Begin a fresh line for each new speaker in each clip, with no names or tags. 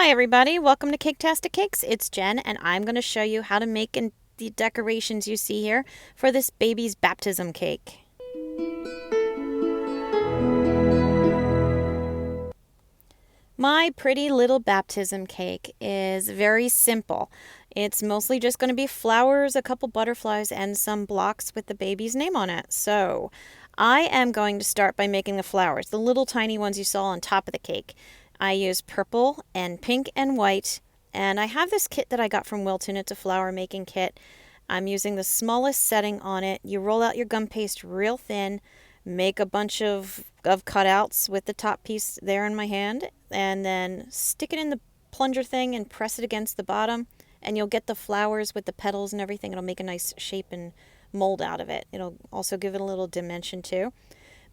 Hi everybody, welcome to Caketastic Cakes. It's Jen and I'm going to show you how to make the decorations you see here for this baby's baptism cake. My pretty little baptism cake is very simple. It's mostly just going to be flowers, a couple butterflies, and some blocks with the baby's name on it. So I am going to start by making the flowers, the little tiny ones you saw on top of the cake. I use purple and pink and white, and I have this kit that I got from Wilton. It's a flower making kit. I'm using the smallest setting on it. You roll out your gum paste real thin, make a bunch of cutouts with the top piece there in my hand, and then stick it in the plunger thing and press it against the bottom, and you'll get the flowers with the petals and everything. It'll make a nice shape and mold out of it. It'll also give it a little dimension too.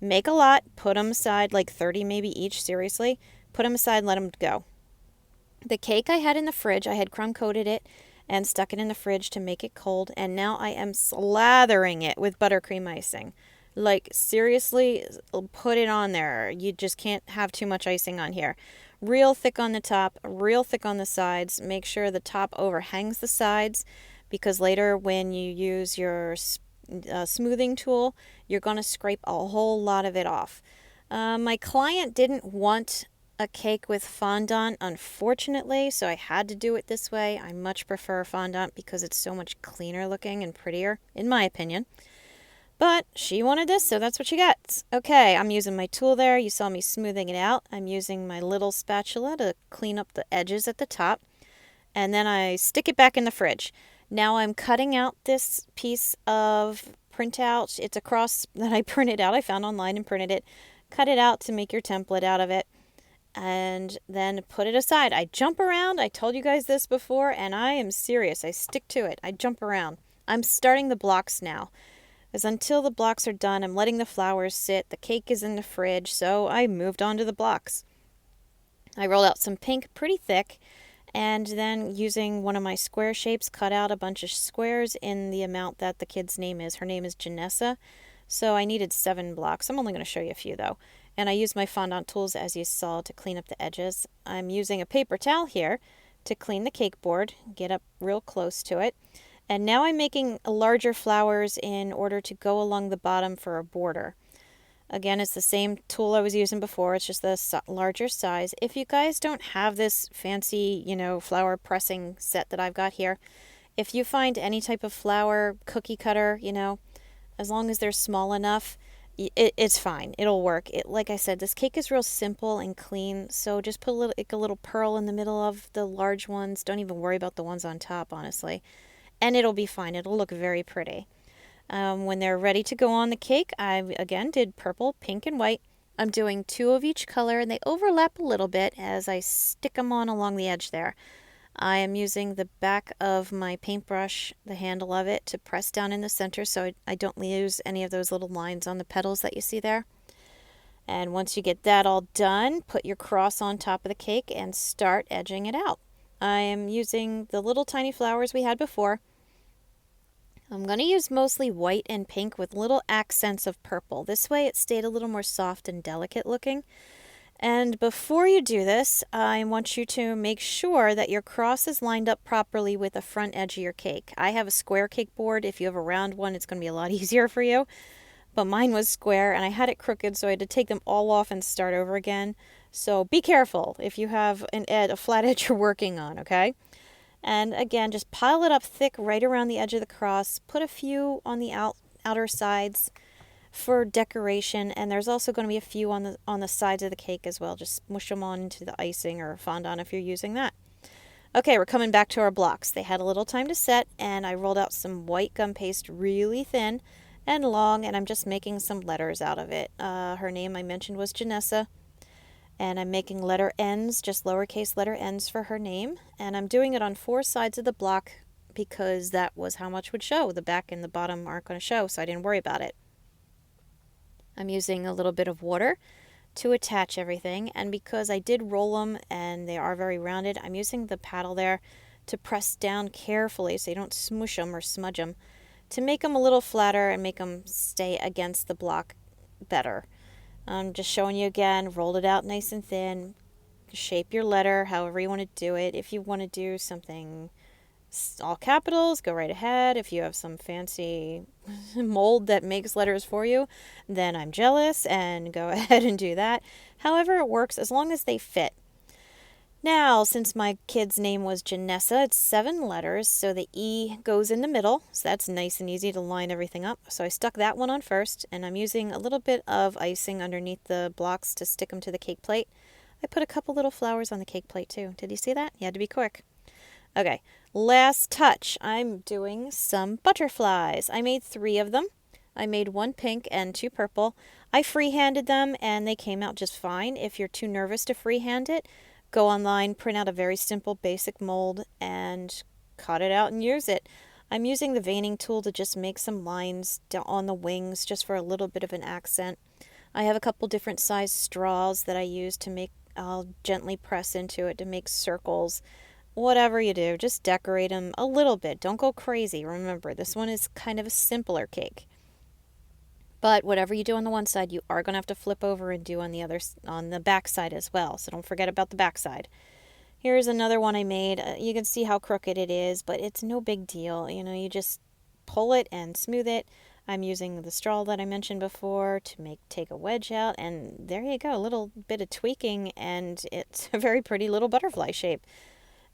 Make a lot, put them aside, like 30 maybe each, seriously. Put them aside and let them go. The cake I had in the fridge, I had crumb coated it and stuck it in the fridge to make it cold, and now I am slathering it with buttercream icing. Like, seriously, put it on there. You just can't have too much icing on here. Real thick on the top, real thick on the sides. Make sure the top overhangs the sides, because later when you use your smoothing tool, you're going to scrape a whole lot of it off. My client didn't want a cake with fondant, unfortunately, so I had to do it this way. I much prefer fondant because it's so much cleaner looking and prettier, in my opinion. But she wanted this, so that's what she gets. Okay, I'm using my tool there. You saw me smoothing it out. I'm using my little spatula to clean up the edges at the top, and then I stick it back in the fridge. Now I'm cutting out this piece of printout. It's a cross that I printed out. I found online and printed it. Cut it out to make your template out of it, and then put it aside. I jump around. I told you guys this before, and I am serious. I stick to it. I jump around. I'm starting the blocks now, because until the blocks are done, I'm letting the flowers sit. The cake is in the fridge, so I moved on to the blocks. I rolled out some pink pretty thick, and then using one of my square shapes, cut out a bunch of squares in the amount that the kid's name is. Her name is Janessa, so I needed 7 blocks. I'm only going to show you a few though. And I used my fondant tools, as you saw, to clean up the edges. I'm using a paper towel here to clean the cake board, get up real close to it. And now I'm making larger flowers in order to go along the bottom for a border. Again, it's the same tool I was using before. It's just the larger size. If you guys don't have this fancy, flower pressing set that I've got here, if you find any type of flower cookie cutter, as long as they're small enough, it's fine. It'll work. Like I said, this cake is real simple and clean, so just put a little pearl in the middle of the large ones. Don't even worry about the ones on top, honestly. And it'll be fine. It'll look very pretty. When they're ready to go on the cake, I again did purple, pink, and white. I'm doing 2 of each color, and they overlap a little bit as I stick them on along the edge there. I am using the back of my paintbrush, the handle of it, to press down in the center so I don't lose any of those little lines on the petals that you see there. And once you get that all done, put your cross on top of the cake and start edging it out. I am using the little tiny flowers we had before. I'm going to use mostly white and pink with little accents of purple. This way it stayed a little more soft and delicate looking. And before you do this, I want you to make sure that your cross is lined up properly with the front edge of your cake. I have a square cake board. If you have a round one, it's going to be a lot easier for you. But mine was square, and I had it crooked, so I had to take them all off and start over again. So be careful if you have a flat edge you're working on, okay? And again, just pile it up thick right around the edge of the cross. Put a few on the outer sides for decoration, and there's also going to be a few on the sides of the cake as well. Just smush them on into the icing or fondant if you're using that. Okay, we're coming back to our blocks. They had a little time to set, and I rolled out some white gum paste really thin and long, and I'm just making some letters out of it. Her name I mentioned was Janessa, and I'm making letter N's, just lowercase letter N's for her name, and I'm doing it on 4 sides of the block because that was how much would show. The back and the bottom aren't going to show, so I didn't worry about it. I'm using a little bit of water to attach everything, and because I did roll them and they are very rounded, I'm using the paddle there to press down carefully so you don't smush them or smudge them, to make them a little flatter and make them stay against the block better. I'm just showing you again, rolled it out nice and thin, shape your letter however you want to do it. If you want to do something all capitals, go right ahead. If you have some fancy mold that makes letters for you, then I'm jealous and go ahead and do that. However it works, as long as they fit. Now, since my kid's name was Janessa, it's 7 letters, so the E goes in the middle, so that's nice and easy to line everything up. So I stuck that one on first, and I'm using a little bit of icing underneath the blocks to stick them to the cake plate. I put a couple little flowers on the cake plate too. Did you see that? You had to be quick. Okay, last touch. I'm doing some butterflies. I made 3 of them. I made 1 pink and 2 purple. I freehanded them and they came out just fine. If you're too nervous to freehand it, go online, print out a very simple basic mold and cut it out and use it. I'm using the veining tool to just make some lines on the wings just for a little bit of an accent. I have a couple different size straws that I use to make, I'll gently press into it to make circles. Whatever you do, just decorate them a little bit. Don't go crazy. Remember, this one is kind of a simpler cake. But whatever you do on the one side, you are going to have to flip over and do on the other, on the back side as well. So don't forget about the back side. Here's another one I made. You can see how crooked it is, but it's no big deal. You know, you just pull it and smooth it. I'm using the straw that I mentioned before to take a wedge out, and there you go, a little bit of tweaking, and it's a very pretty little butterfly shape.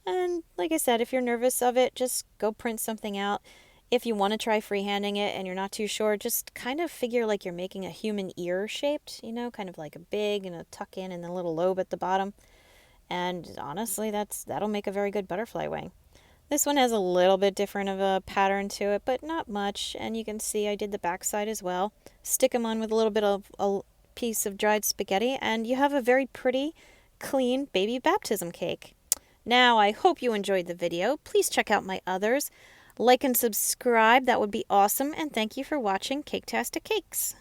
And like I said, if you're nervous of it, just go print something out. If you want to try freehanding it and you're not too sure, just kind of figure like you're making a human ear shaped, you know, kind of like a big and a tuck in and a little lobe at the bottom. And honestly, that'll make a very good butterfly wing. This one has a little bit different of a pattern to it, but not much. And you can see I did the back side as well. Stick them on with a little bit of a piece of dried spaghetti, and you have a very pretty, clean baby baptism cake. Now, I hope you enjoyed the video. Please check out my others. Like and subscribe, that would be awesome. And thank you for watching Caketastic Cakes.